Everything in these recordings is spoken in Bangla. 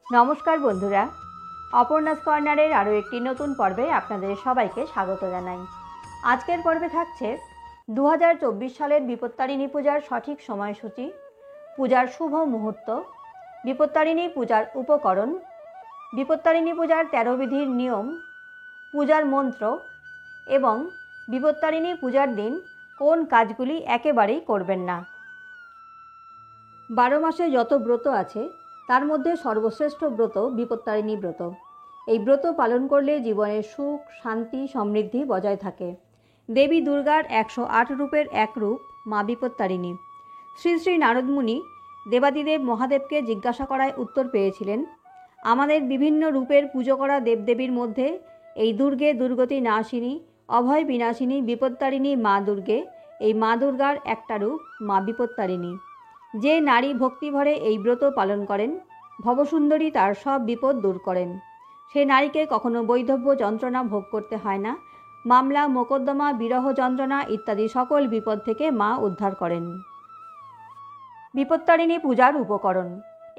নমস্কার বন্ধুরা, অপর্ণাস কর্নারের আরও একটি নতুন পর্বে আপনাদের সবাইকে স্বাগত জানাই। আজকের পর্বে থাকছে 2024 সালের বিপত্তারিণী পূজার সঠিক সময়সূচি, পূজার শুভ মুহূর্ত, বিপত্তারিণী পূজার উপকরণ, বিপত্তারিণী পূজার 13 বিধির নিয়ম, পূজার মন্ত্র এবং বিপত্তারিণী পূজার দিন কোন কাজগুলি একেবারেই করবেন না। 12 মাসে যত ব্রত আছে তার মধ্যে সর্বশ্রেষ্ঠ ব্রত বিপত্তারিণী ব্রত। এই ব্রত পালন করলে জীবনের সুখ, শান্তি, সমৃদ্ধি বজায় থাকে। দেবী দুর্গার 108 রূপের এক রূপ মা বিপত্তারিণী। শ্রী শ্রী নারদ মুনি দেবাদিদেব মহাদেবকে জিজ্ঞাসা করায় উত্তর পেয়েছিলেন, আমাদের বিভিন্ন রূপের পুজো করা দেবদেবীর মধ্যে এই দুর্গে দুর্গতি নাশিনী, অভয় বিনাশিনী বিপত্তারিণী মা দুর্গে, এই মা দুর্গার একটা রূপ মা বিপত্তারিণী। যে নারী ভক্তিভরে এই ব্রত পালন করেন, ভবসুন্দরী তার সব বিপদ দূর করেন। সে নারীকে কখনো বৈধব্য যন্ত্রণা ভোগ করতে হয় না। মামলা, মোকদ্দমা, বিরহ যন্ত্রণা ইত্যাদি সকল বিপদ থেকে মা উদ্ধার করেন। বিপত্তারিণী পূজার উপকরণ: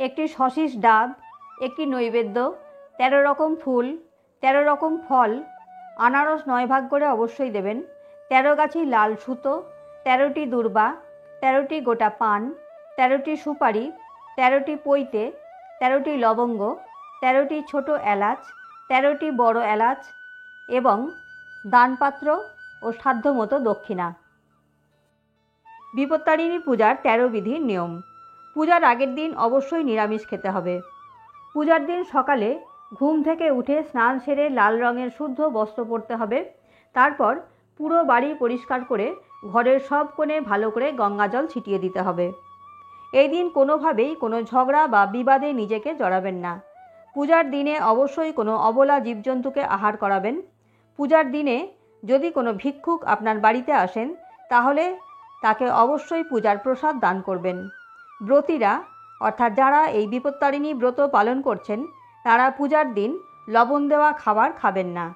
একটি শশীষ ডাব, একটি নৈবেদ্য, 13 রকম ফুল, 13 রকম ফল, আনারস 9 ভাগ করে অবশ্যই দেবেন, 13 গাছি লাল সুতো, 13টি দূর্বা, 13টি গোটা পান, 13টি সুপারি, 13টি পৈতে, 13টি লবঙ্গ, 13টি ছোট এলাচ, 13টি বড় এলাচ এবং দানপাত্র ও সাধ্যমতো দক্ষিণা। বিপত্তারিণী পূজার 13 বিধির নিয়ম: পূজার আগের দিন অবশ্যই নিরামিষ খেতে হবে। পূজার দিন সকালে ঘুম থেকে উঠে স্নান সেরে লাল রঙের শুদ্ধ বস্ত্র পরতে হবে। তারপর পুরো বাড়ি পরিষ্কার করে ঘরের সব কোণে ভালো করে গঙ্গাজল ছিটিয়ে দিতে হবে। এই দিন কোনোভাবেই কোনো ঝগড়া বা বিবাদে নিজেকে জড়াবেন না। পূজার দিনে অবশ্যই কোনো অবলা জীবজন্তুকে আহার করাবেন। পূজার দিনে যদি কোনো ভিক্ষুক আপনার বাড়িতে আসেন তাহলে তাকে অবশ্যই পূজার প্রসাদ দান করবেন। ব্রতীরা অর্থাৎ যারা এই বিপত্তারিণী ব্রত পালন করছেন তারা পূজার দিন লবণ দেওয়া খাবার খাবেন না।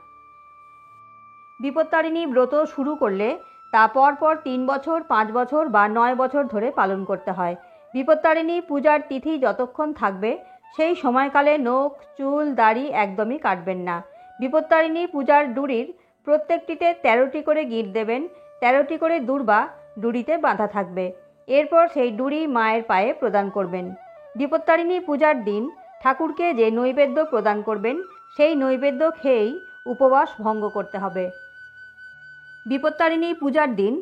বিপত্তারিণী ব্রত শুরু করলে তা পরপর 3 বছর, 5 বছর বা 9 বছর ধরে পালন করতে হয়। বিপত্তারিণী পূজার তিথি যতক্ষণ থাকবে সেই সময়কালে নখ, চুল, দাড়ি একদমই কাটবেন না। বিপত্তারিণী পূজার ডুরির প্রত্যেকটিতে 13টি করে গিঁট দেবেন, 13টি করে দূর্বা ডুরিতে বাঁধা থাকবে। এরপর সেই ডুরি মায়ের পায়ে প্রদান করবেন। বিপত্তারিণী পূজার দিন ঠাকুরকে যে নৈবেদ্য প্রদান করবেন সেই নৈবেদ্য খেয়েই উপবাস ভঙ্গ করতে হবে। বিপত্তারিণী পূজার দিন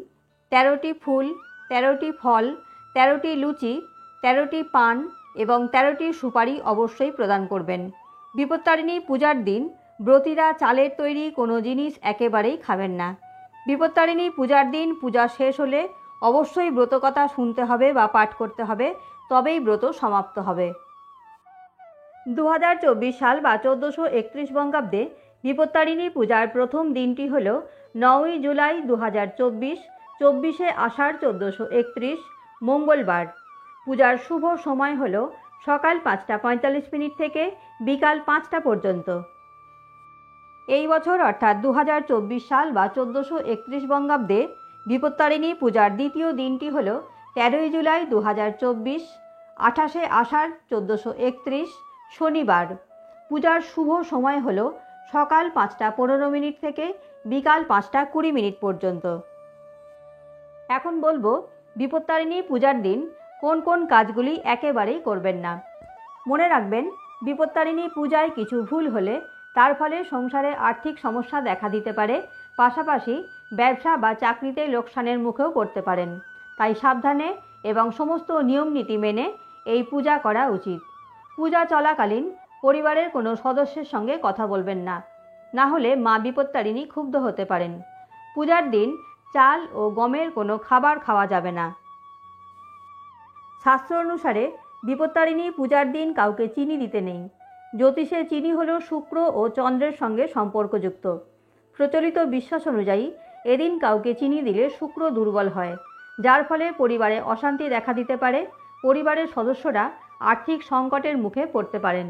13টি ফুল, 13টি ফল, 13টি লুচি, 13টি পান এবং 13টি সুপারি অবশ্যই প্রদান করবেন। বিপত্তারিণী পূজার দিন ব্রতীরা চালের তৈরি কোনো জিনিস একেবারেই খাবেন না। বিপত্তারিণী পূজার দিন পূজা শেষ হলে অবশ্যই ব্রতকথা শুনতে হবে বা পাঠ করতে হবে, তবেই ব্রত সমাপ্ত হবে। 2024 সাল বা 1431 বঙ্গাব্দে বিপত্তারিণী পূজার প্রথম দিনটি হল 9ই জুলাই 2024, 24শে আষাঢ় 1431 মঙ্গলবার। পূজার শুভ সময় হল সকাল 5টা 45 মিনিট থেকে বিকাল 5টা পর্যন্ত। এই বছর অর্থাৎ 2024 সাল বা 1431 বঙ্গাব্দে বিপত্তারিণী পূজার দ্বিতীয় দিনটি হল 13ই জুলাই 2024, 28শে আষাঢ় 1431 শনিবার। পূজার শুভ সময় হল সকাল 5টা 15 মিনিট থেকে বিকাল 5টা 20 মিনিট পর্যন্ত। এখন বলবো বিপত্তারিণী পূজার দিন কোন কোন কাজগুলি একেবারেই করবেন না। মনে রাখবেন, বিপত্তারিণী পূজায় কিছু ভুল হলে তার ফলে সংসারে আর্থিক সমস্যা দেখা দিতে পারে, পাশাপাশি ব্যবসা বা চাকরিতে লোকসানের মুখেও পড়তে পারেন। তাই সাবধানে এবং সমস্ত নিয়ম নীতি মেনে এই পূজা করা উচিত। পূজা চলাকালীন পরিবারের কোনো সদস্যের সঙ্গে কথা বলবেন না, না হলে মা বিপত্তারিণী ক্ষুব্ধ হতে পারেন। পূজার দিন চাল ও গমের কোনো খাবার খাওয়া যাবে না। শাস্ত্র অনুসারে বিপত্তারিণী পূজার দিন কাউকে চিনি দিতে নেই। জ্যোতিষে চিনি হল শুক্র ও চন্দ্রের সঙ্গে সম্পর্কযুক্ত। প্রচলিত বিশ্বাস অনুযায়ী এদিন কাউকে চিনি দিলে শুক্র দুর্বল হয়, যার ফলে পরিবারে অশান্তি দেখা দিতে পারে, পরিবারের সদস্যরা আর্থিক সংকটের মুখে পড়তে পারেন।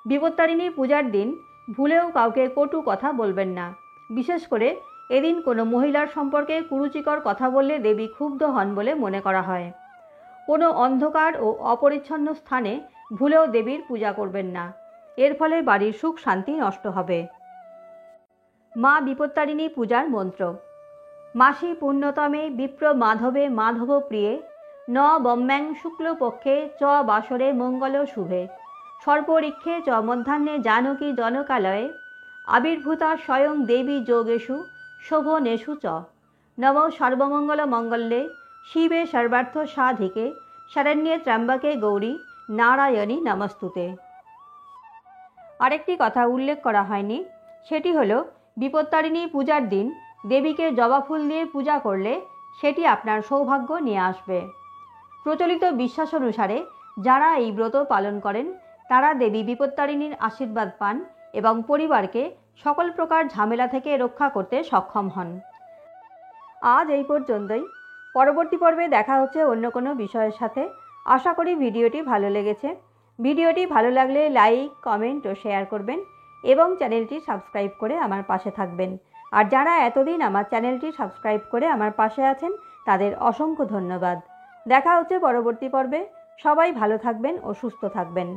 বিপত্তারিণী পূজার দিন ভুলেও কাউকে কটু কথা বলবেন না। বিশেষ করে এদিন কোনো মহিলার সম্পর্কে কুরুচিকর কথা বললে দেবী ক্ষুব্ধ হন বলে মনে করা হয়। কোনো অন্ধকার ও অপরিচ্ছন্ন স্থানে ভুলেও দেবীর পূজা করবেন না, এর ফলে বাড়ির সুখ শান্তি নষ্ট হবে। মা বিপত্তারিণী পূজার মন্ত্র। মাসি পুণ্যতমে বিপ্র মাধবে মাধব প্রিয়ে ন বম্যাং শুক্লপক্ষে চ বাসরে মঙ্গল শুভে সর্পরিক্ষে চ মধ্যাহ্নে জানকী জনকালয়ে আবির্ভূতা স্বয়ং দেবী যোগেষু শোভনেষু চ নম সর্বমঙ্গল মঙ্গলে শিবে সর্বার্থ সাধিকে শরণ্যে ত্র্যম্বকে গৌরী নারায়ণী নমস্তুতে। আরেকটি কথা উল্লেখ করা হয়নি, সেটি হলো বিপত্তারিণী পূজার দিন দেবীকে জবা ফুল দিয়ে পূজা করলে সেটি আপনার সৌভাগ্য নিয়ে আসবে। প্রচলিত বিশ্বাস অনুসারে যারা এই ব্রত পালন করেন তারা দেবী বিপত্তারিণীর আশীর্বাদ পান এবং পরিবারকে সকল প্রকার ঝামেলা থেকে রক্ষা করতে সক্ষম হন। আজ এই পর্যন্তই। পরবর্তী পর্বে দেখা হচ্ছে অন্য কোনো বিষয়ের সাথে। আশা করি ভিডিওটি ভালো লেগেছে। ভিডিওটি ভালো লাগলে লাইক, কমেন্ট ও শেয়ার করবেন এবং চ্যানেলটি সাবস্ক্রাইব করে আমার পাশে থাকবেন। আর যারা এতদিন আমার চ্যানেলটি সাবস্ক্রাইব করে আমার পাশে আছেন তাদের অসংখ্য ধন্যবাদ। দেখা হচ্ছে পরবর্তী পর্বে। সবাই ভালো থাকবেন ও সুস্থ থাকবেন।